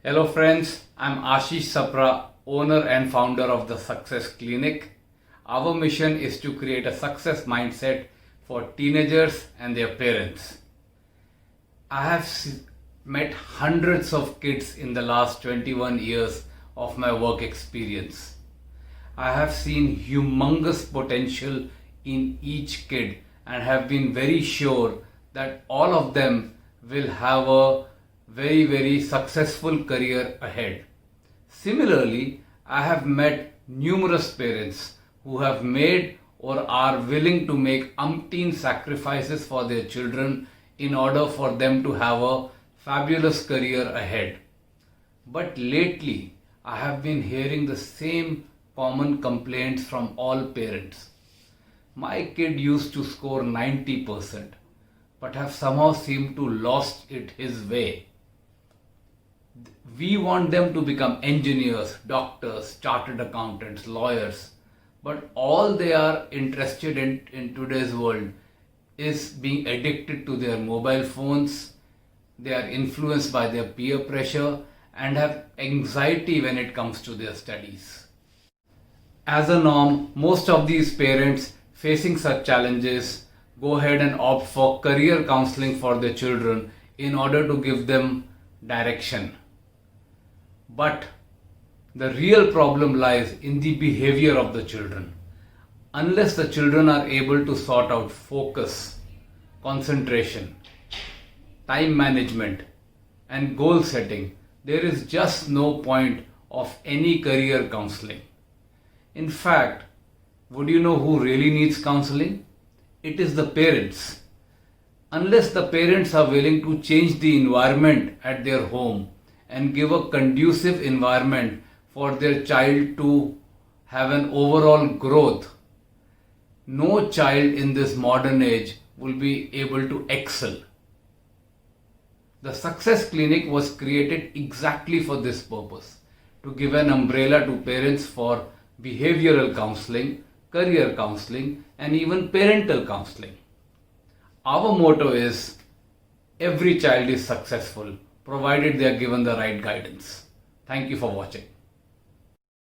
Hello friends, I'm Ashish Sapra, owner and founder of the Success Clinic. Our mission is to create a success mindset for teenagers and their parents. I have met hundreds of kids in the last 21 years of my work experience. I have seen humongous potential in each kid and have been very sure that all of them will have a very successful career ahead. Similarly, I have met numerous parents who have made or are willing to make umpteen sacrifices for their children in order for them to have a fabulous career ahead. But lately, I have been hearing the same common complaints from all parents. My kid used to score 90%, but have somehow seemed to lost it his way. We want them to become engineers, doctors, chartered accountants, lawyers, but all they are interested in today's world is being addicted to their mobile phones. They are influenced by their peer pressure and have anxiety when it comes to their studies. As a norm, most of these parents facing such challenges go ahead and opt for career counseling for their children in order to give them direction. But the real problem lies in the behavior of the children. Unless the children are able to sort out focus, concentration, time management, and goal setting, there is just no point of any career counseling. In fact, would you know who really needs counseling? It is the parents. Unless the parents are willing to change the environment at their home and give a conducive environment for their child to have an overall growth, no child in this modern age will be able to excel. The Success Clinic was created exactly for this purpose, to give an umbrella to parents for behavioral counseling, career counseling, and even parental counseling. Our motto is, every child is successful, provided they are given the right guidance. Thank you for watching.